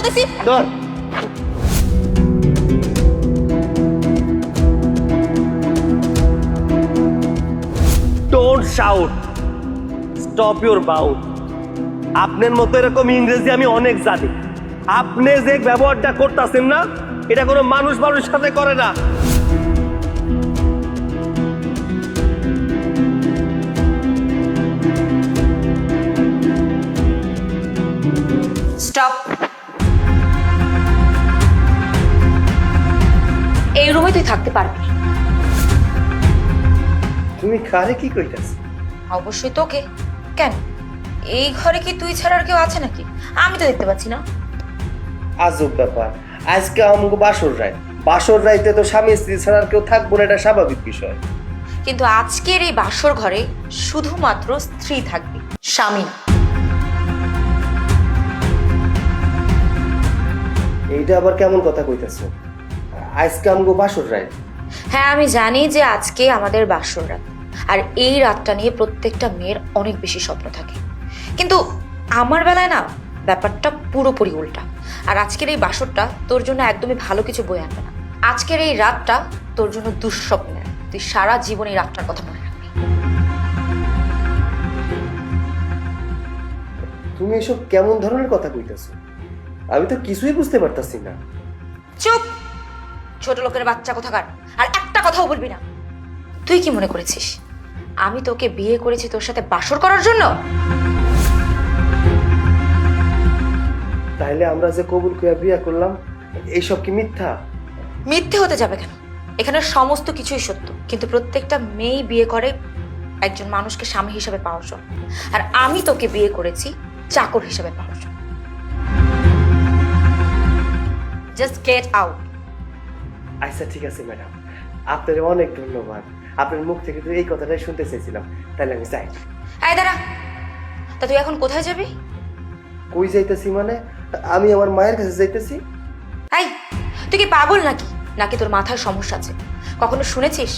বলতেছি। ধর। Don't shout, stop your bout. আপনার মতো এরকম ইংরেজি আমি অনেক জানি। আপনি যে ব্যবহারটা করতেছেন না, এটা কোনো মানুষ মানুষের সাথে করে না। স্টপ। এই রুমে তুই থাকতে পারবি। তুমি কারে কি কইতাছ? অবশ্যই তোকে। কেন, এই ঘরে কি তুই ছাড়া আর কেউ আছে নাকি? আমি তো দেখতে পাচ্ছি না। আজব ব্যাপার, আজকে আমাকে বাসর রায়, বাসর রাইতে তো স্বামী স্ত্রী ছাড়া আর কেউ থাকবো না, এটা স্বাভাবিক বিষয়। কিন্তু আজকের এই বাসর ঘরে শুধুমাত্র স্ত্রী থাকবে, স্বামী না। এইটা আবার কেমন কথা কইতাছো? আজকে আমাকে বাসর রায়। হ্যাঁ, আমি জানি যে আজকে আমাদের বাসর রাত, আর এই রাতটা নিয়ে প্রত্যেকটা মেয়ের অনেক বেশি স্বপ্ন থাকে। কিন্তু আমার বেলায় না, ব্যাপারটা পুরোপুরি উল্টা। আর আজকের এই বাসরটা তোর জন্য একদমই ভালো কিছু বয়ে আনবে না। আজকের এই রাতটা তোর জন্য দুঃস্বপ্নের। তুই সারা জীবন এই রাতটার কথা মনে রাখবি। তুমি এসব কেমন ধরনের কথা কইতাছো? আমি তো কিছুই বুঝতে পারতাছি না। চুপ, ছোট লোকের বাচ্চা কোথাকার। আর একটা কথাও বলবি না। তুই কি মনে করেছিস আমি তোকে বিয়ে করেছি তোর সাথে বাসর করার জন্য? তাইলে আমরা যে কবুল কইয়া বিয়া করলাম, এইসব কি মিথ্যা? মিথ্যে হতে যাবে কেন? এখানে সমস্ত কিছুই সত্য। কিন্তু প্রত্যেকটা মেয়েই বিয়ে করে একজন মানুষকে স্বামী হিসেবে পাওয়ার জন্য, আর আমি তোকে বিয়ে করেছি চাকর হিসেবে পাওয়ার জন্য। Just get out. আচ্ছা ঠিক আছে ম্যাডাম, আপনার অনেক ধন্যবাদ। আপনার মুখ থেকে তো এই কথাটাই শুনতে চাইছিলাম। তাহলে আমি যাই। এই দাঁড়া, তা তুই এখন কোথায় যাবি? কই যাইতেছি মানে? আমি আমার মায়ের কাছে যাইতেছি। এই, তুই কি পাগল নাকি? নাকি তোর মাথার সমস্যা আছে? কখনো শুনেছিস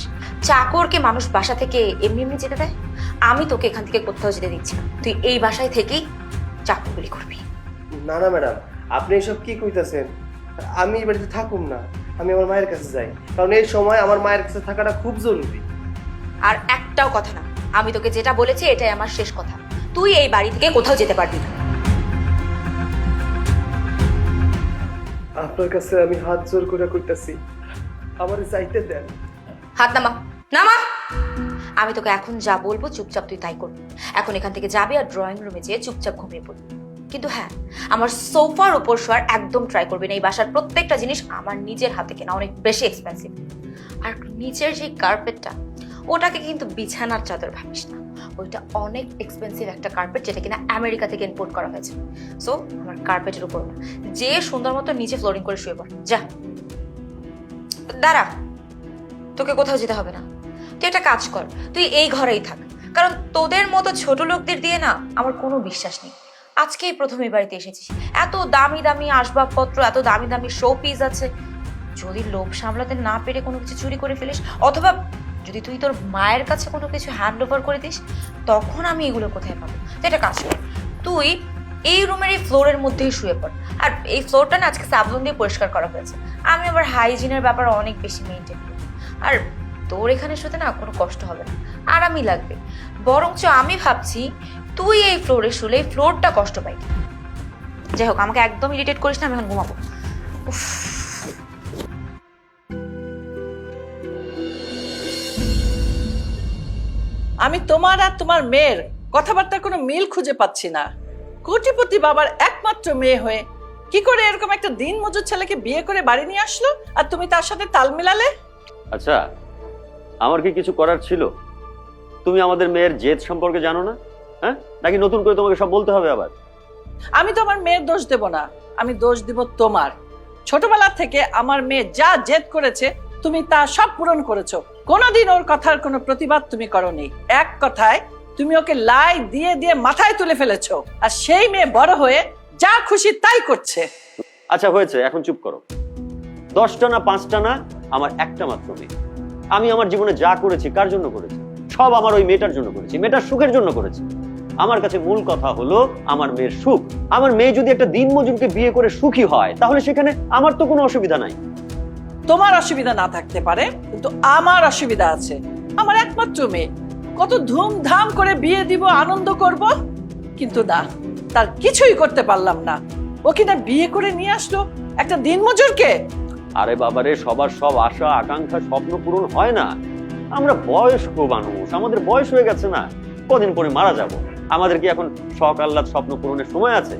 চাকরকে মানুষ বাসা থেকে এমনি এমনি যেতে দেয়? আমি তোকে এখান থেকে কোথাও যেতে দিচ্ছি না। তুই এই বাসায় থেকেই চাকরগুলি করবি। না না ম্যাডাম, আপনি এসব কি কইতাছেন? আমি এই বাড়িতে থাকুম না, আমি আমার মায়ের কাছে যাই। কারণ এই সময় আমার মায়ের কাছে থাকাটা খুব জরুরি। আর একটাও কথা না, আমি তোকে যেটা বলেছি এটাই আমার শেষ কথা। তুই এই বাড়ি থেকে কোথাও যেতে পারবি না। আপনার কাছে আমি হাত জোর করে কইতাছি, আমার যাইতে দেন। হাত নামা, নামা। আমি তোকে এখন যা বলবো চুপচাপ তুই তাই করবি। এখন এখান থেকে যাবি আর ড্রয়িং রুমে যেয়ে চুপচাপ ঘুমিয়ে পড়বি। কিন্তু হ্যাঁ, আমার সোফার উপর শোয়ার একদম ট্রাই করবি না। এই বাসার প্রত্যেকটা জিনিস আমার নিজের হাতে কেনা, অনেক বেশি এক্সপেন্সিভ। আর নিচের যে কার্পেটটা, ওটাকে কিন্তু বিছানার চাদর ভাবিস না। ওইটা অনেক এক্সপেন্সিভ একটা কার্পেট, যেটা কিনা আমেরিকা থেকে ইম্পোর্ট করা হয়েছে। সো আমার কার্পেটের উপর না, যে সুন্দর মতো নিচে ফ্লোরিং করে শুয়ে পড় যা। দাঁড়া, তোকে কোথাও যেতে হবে না। তুই একটা কাজ কর, তুই এই ঘরেই থাক। কারণ তোদের মতো ছোট লোকদের দিয়ে না আমার কোনো বিশ্বাস নেই। আজকেই প্রথম এই বাড়িতে এসেছিস, এত দামি দামি আসবাবপত্র, এত দামি দামি শো পিস আছে। যদি লোভ সামলাতে না পেরে কোনো কিছু চুরি করে ফেলিস, অথবা যদি তুই তোর মায়ের কাছে কোনো কিছু হ্যান্ড ওভার করে দিস, তখন আমি এগুলো কোথায় পাবো? তো একটা কাজ কর, তুই এই রুমের এই ফ্লোরের মধ্যেই শুয়ে পড়। আর এই ফ্লোরটা না আজকে সাবুন দিয়ে পরিষ্কার করা হয়েছে। আমি আবার হাইজিনের ব্যাপার অনেক বেশি মেনটেন করি। আর তোর এখানে শুতে না কোনো কষ্ট হবে না, আরামই লাগবে। বরঞ্চ আমি ভাবছি তুই এই ফ্লোরে শুলে এই ফ্লোরটা কষ্ট পাই। যাই হোক, আমাকে একদম ইরিটেট করিস না, আমি এখন ঘুমাবো। উফ। আমি তোমার আর তোমার মেয়ের কথাবার্তার কোনো মিল খুঁজে পাচ্ছি না। কোটিপতি বাবার একমাত্র মেয়ে হয়ে কি করে এরকম একটা দিন মজুর ছেলেকে বিয়ে করে বাড়ি নিয়ে আসলো, আর তুমি তার সাথে তাল মিলালে? আচ্ছা, আমার কি কিছু করার ছিল? তুমি আমাদের মেয়ের জেদ সম্পর্কে জানো না? হ্যাঁ, নাকি নতুন করে তোমাকে সব বলতে হবে আবার? আমি তো আমার মেয়ের দোষ দেব না, আমি দোষ দিব তোমার। ছোটবেলা থেকে আমার মেয়ে যা জেদ করেছে তুমি তা সব পূরণ করেছো। কোনোদিন ওর কথার কোনো প্রতিবাদ তুমি করোনি। এক কথায় তুমি ওকে লাই দিয়ে দিয়ে মাথায় তুলে ফেলেছো, আর সেই মেয়ে বড় হয়ে যা খুশি তাই করছে। আচ্ছা হয়েছে, এখন চুপ করো। 10টা না 5টা না, আমার একটা মাত্র মেয়ে। আমি আমার জীবনে যা করেছি কার জন্য করেছি? সব আমার ওই মেয়েটার জন্য করেছি, মেয়েটার সুখের জন্য করেছি। আমার কাছে মূল কথা হলো আমার মেয়ের সুখ। আমার মেয়ে যদি একটা দিনমজুরকে বিয়ে করে সুখী হয় তাহলে সেখানে আমার তো কোনো অসুবিধা নাই। তোমার অসুবিধা না থাকতে পারে, কিন্তু আমার অসুবিধা আছে। আমার একমাত্র মেয়ে, কত ধুমধাম করে বিয়ে দিব, আনন্দ করব, কিন্তু না, তার কিছুই করতে পারলাম না। ও কিনা বিয়ে করে নিয়ে আসলো একটা দিনমজুরকে। আরে বাবারে, সবার সব আশা আকাঙ্ক্ষা স্বপ্ন পূরণ হয় না। আমরা বয়স্ক মানুষ, আমাদের বয়স হয়ে গেছে না, কদিন পরে মারা যাব। আমাদের কি এখন শখ আহ্লাদ স্বপ্ন পূরণের সময় আছে?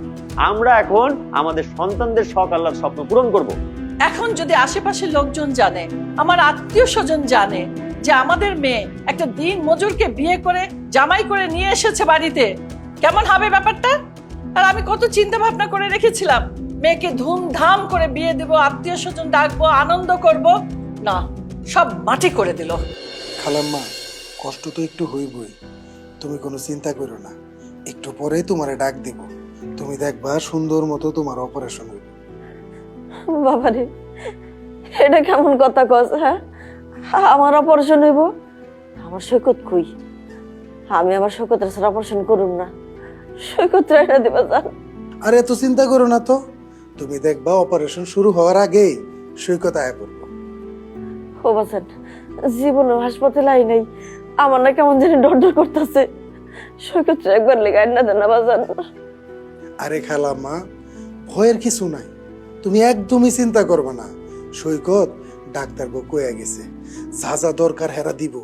আমরা এখন আমাদের সন্তানদের শখ আহ্লাদ স্বপ্ন পূরণ করব। এখন যদি আশেপাশের লোকজন জানে, আমার আত্মীয় স্বজন জানে যে আমাদের মেয়ে একটা দিন মজুরকে বিয়ে করে জামাই করে নিয়ে এসেছে বাড়িতে, কেমন হবে ব্যাপারটা? আর আমি কত চিন্তা ভাবনা করে রেখেছিলাম, মেয়েকে ধুমধাম করে বিয়ে দেব, আত্মীয় স্বজন ডাকবো, আনন্দ করব, না, সব মাটি করে দিল। খালাম্মা, কষ্ট তো একটু হইবই, তুমি কোনো চিন্তা করো না, একটু পরেই তোমারে ডাক দিব, তুমি দেখবা সুন্দর মতো তোমার অপারেশন হইব। বাবারে, এটা কেমন কথা কস? হ্যাঁ, আমার অপারেশন হইব? আমার সৈকত কই? আমি আমার সৈকতের সাথে অপারেশন করুম না, সৈকত রাইনা দিবা জান। আরে এত চিন্তা করো না তো, তুমি দেখবা অপারেশন শুরু হওয়ার আগেই সৈকত আয়া পড়বো। ও বাজান, জীবনে হাসপাতালে আই নাই, আমার না কেমন জানি ডর ডর করতেছে। সৈকত একবার লেগে আইনা দেন না বাজান। আরে খালাম্মা, ভয়ের কিছু নাই, তুমি একদমই চিন্তা করবে না। সৈকত ডাক্তার গো কয়ে গেছে যা যা দরকার হেরা দিব,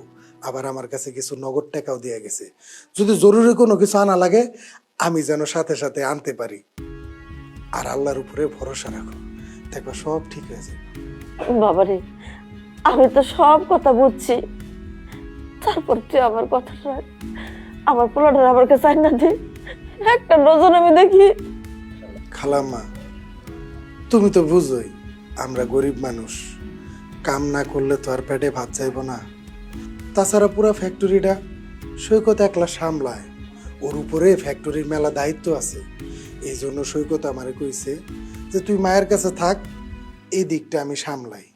আবার আমার কাছে কিছু নগদ টাকাও দিয়ে গেছে। যদি জরুরি কোনো কিছু আনা লাগে আমি যেন সাথে সাথে আনতে পারি। আর আল্লাহর উপরে ভরসা রাখো, দেখবা সব ঠিক হয়ে যাবে। বাবারে, আমি তো সব কথা বুঝছি, তারপর তুই আমার কথা রাখ। আমার পোলাটার আমার কাছে আইনা দে, একটা নজর আমি দেখি। খালাম্মা, তুমি তো বুঝোই আমরা গরিব মানুষ, কাম না করলে তো আর পেটে ভাত চাইব না। তাছাড়া পুরো ফ্যাক্টরিটা সৈকত একলা সামলায়, ওর উপরে ফ্যাক্টরির মেলা দায়িত্ব আছে। এই জন্য সৈকত আমারে কইছে যে তুই মায়ের কাছে থাক, এই দিকটা আমি সামলাই।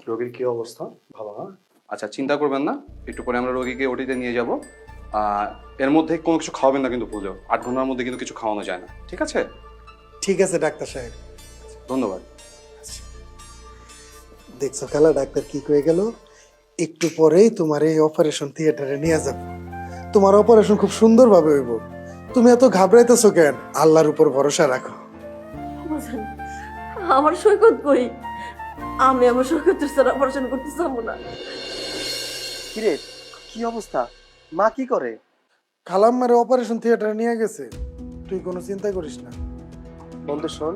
রোগীর কি অবস্থা ভালো না? আচ্ছা, চিন্তা করবেন না, একটু পরে আমরা রোগীকে ওটিতে নিয়ে যাব। এর মধ্যে কোনো কিছু খাওয়াবেন না কিন্তু ভুলেও, 8 ঘন্টার মধ্যে কিন্তু কিছু খাওয়ানো যায় না, ঠিক আছে? ঠিক আছে ডাক্তার সাহেব। ধন্যবাদ। দেখছো খেলা, ডাক্তার কি কয়ে গেল, একটু পরেই তোমার এই অপারেশন থিয়েটারে নিয়ে যাব। তোমার অপারেশন খুব সুন্দরভাবে হইব। তুমি এত ঘাবড়াইতেছো কেন? আল্লাহর উপর ভরসা রাখো। বাজান, আমার সৈকত কই? আমি আমার সৈকতের সাথে অপারেশন করতে চাবো না। কিরে, কি অবস্থা? মা কি করে? খালাম্মারে অপারেশন থিয়েটারে নিয়ে গেছে, তুই কোনো চিন্তা করিস না। বন্ধু শোন,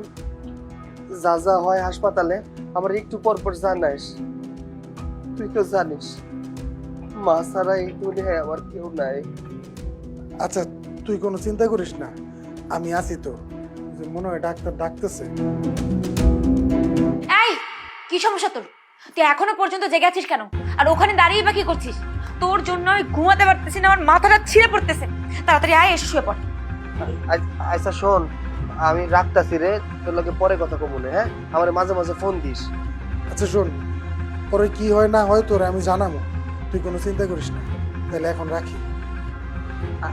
যা যা হয় হাসপাতালে আমার একটু পর পর জানাইস। তুই তো জানিস মা ছাড়া এই দুনিয়ায় আমার কেউ নাই। আচ্ছা, তুই কোনো চিন্তা করিস না, আমি আছি তো। যে মনে হয় ডাক্তার ডাকতেছে। এই, কি সমস্যা তোর? তুই এখনো পর্যন্ত জেগে আছিস কেন? আর ওখানে দাঁড়িয়ে বা কি করছিস? তোর জন্য আমি ঘুমাতে পারতেছি না, আমার মাথাটা ছিঁড়ে পড়তেছে। তাড়াতাড়ি আয়, এসে শুয়ে পড়। আচ্ছা শোন, আমি রাখতাছি রে, তোর লোকে পরে কথা কমুনে। হ্যাঁ, আমার মাঝে মাঝে ফোন দিস। আচ্ছা শোন, পরে কি হয় না হয় তোরে আমি জানাবো, তুই কোনো চিন্তা করিস না। তাহলে এখন রাখি।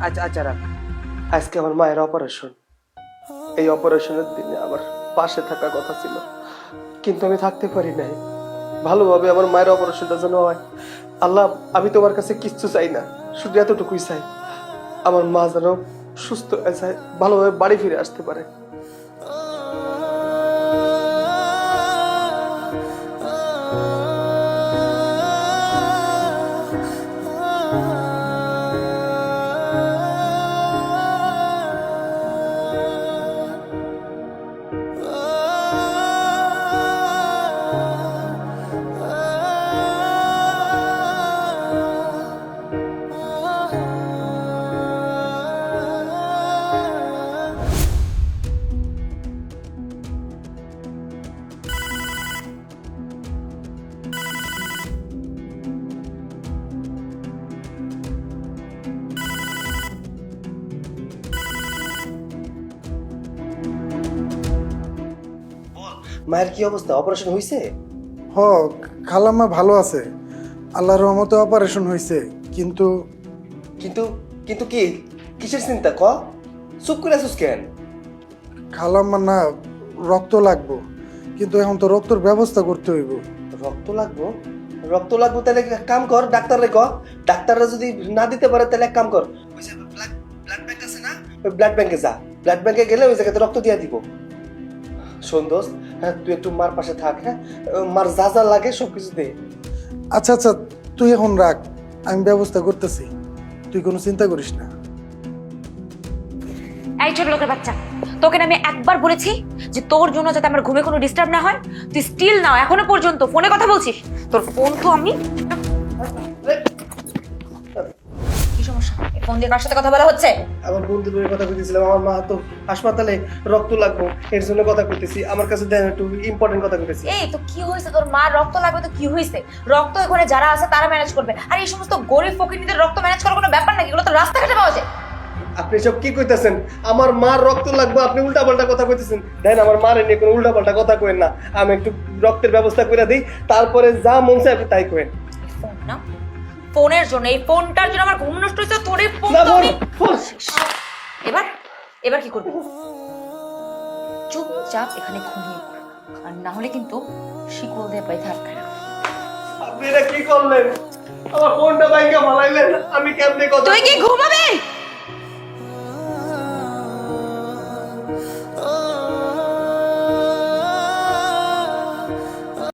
আচ্ছা আচ্ছা রাখ। আজকে আমার মায়ের অপারেশন, এই অপারেশনের দিনে আমার পাশে থাকার কথা ছিল, কিন্তু আমি থাকতে পারি নাই। ভালোভাবে আমার মায়ের অপারেশনটা যেন হয়। আল্লাহ, আমি তোমার কাছে কিচ্ছু চাই না, শুধু এতটুকুই চাই, আমার মা যেন সুস্থ হয়ে যায়, ভালোভাবে বাড়ি ফিরে আসতে পারে। মায়ের কি অবস্থা? অপারেশন হয়েছে? হ, খালাম্মা ভালো আছে, আল্লাহর রহমতে অপারেশন হয়েছে। কিন্তু কিন্তু কিন্তু কি কিসের চিন্তা ক চুপ করে আছিস কেন? খালাম্মা না, রক্ত লাগবো, কিন্তু এখন তো রক্তর ব্যবস্থা করতে হইব। রক্ত লাগবো? রক্ত লাগবো তাহলে এক কাম কর, ডাক্তাররে ক। ডাক্তাররা যদি না দিতে পারে তাহলে এক কাম কর, ওই যে ব্লাড ব্যাংক আছে না, ওই ব্লাড ব্যাংকে যা। ব্লাড ব্যাংকে গেলে ওই জায়গাতে রক্ত দিয়ে দিব। শোন দোস্ত, হ্যাঁ তুই একটু মার পাশে থাক, হ্যাঁ মার যা যা লাগে সবকিছু দে। আচ্ছা আচ্ছা, তুই এখন রাখ, আমি ব্যবস্থা করতেছি, তুই কোনো চিন্তা করিস না। এই ছোট লোকের বাচ্চা, তোকে না আমি একবার বলেছি যে তোর জন্য যাতে আমার ঘুমে কোনো ডিস্টার্ব না হয়, তুই স্টিল নাও এখনো পর্যন্ত ফোনে কথা বলছিস। তোর ফোন তো আমি কি সমস্যা? এই ফোন দিয়ে কার সাথে কথা বলা হচ্ছে? আমার বন্ধুদের কথা কইতেছিলাম, আমার মা তো হাসপাতালে, রক্ত লাগবো, এর জন্য কথা কইতেছি। আমার কাছে দেন একটু ইম্পর্টেন্ট কথা কইতেছি। এই তো কি হয়েছে? তোর মা রক্ত লাগবে তো কি হয়েছে? রক্ত এখানে যারা আছে তারা ম্যানেজ করবে, আর এই সমস্ত গরিব ফকিরদের রক্ত ম্যানেজ করার কোনো ব্যাপার নাকি? এগুলো তো রাস্তাঘাটে পাওয়া যায়। আপনি সব কি কইতেছেন? আমার মার রক্ত লাগবে, আপনি উল্টা পাল্টা কথা কইতেছেন। দেন আমার মার নিয়ে কোনো উল্টা পাল্টা কথা কইেন না। আমি একটু রক্তের ব্যবস্থা করে দিই, তারপরে যা মন চায় আপনি তাই কইেন। ফোন না, ফোনের জন্য, এই ফোনটার জন্য আমার ঘুম নষ্ট হয়েছে। তোর এই ফোন না তো ফোন আমি ফোন এবার এবার কি করবি? চুপচাপ এখানে ঘুমিয়ে পড়, আর না হলে কিন্তু শিকল দিয়ে পাইতে আটকায় রাখবো। আপনি এটা কি করলেন? আমার ফোনটা ব্যাংকে মালাইলেন, আমি কেমনে কথা তুই কি ঘুমাবি?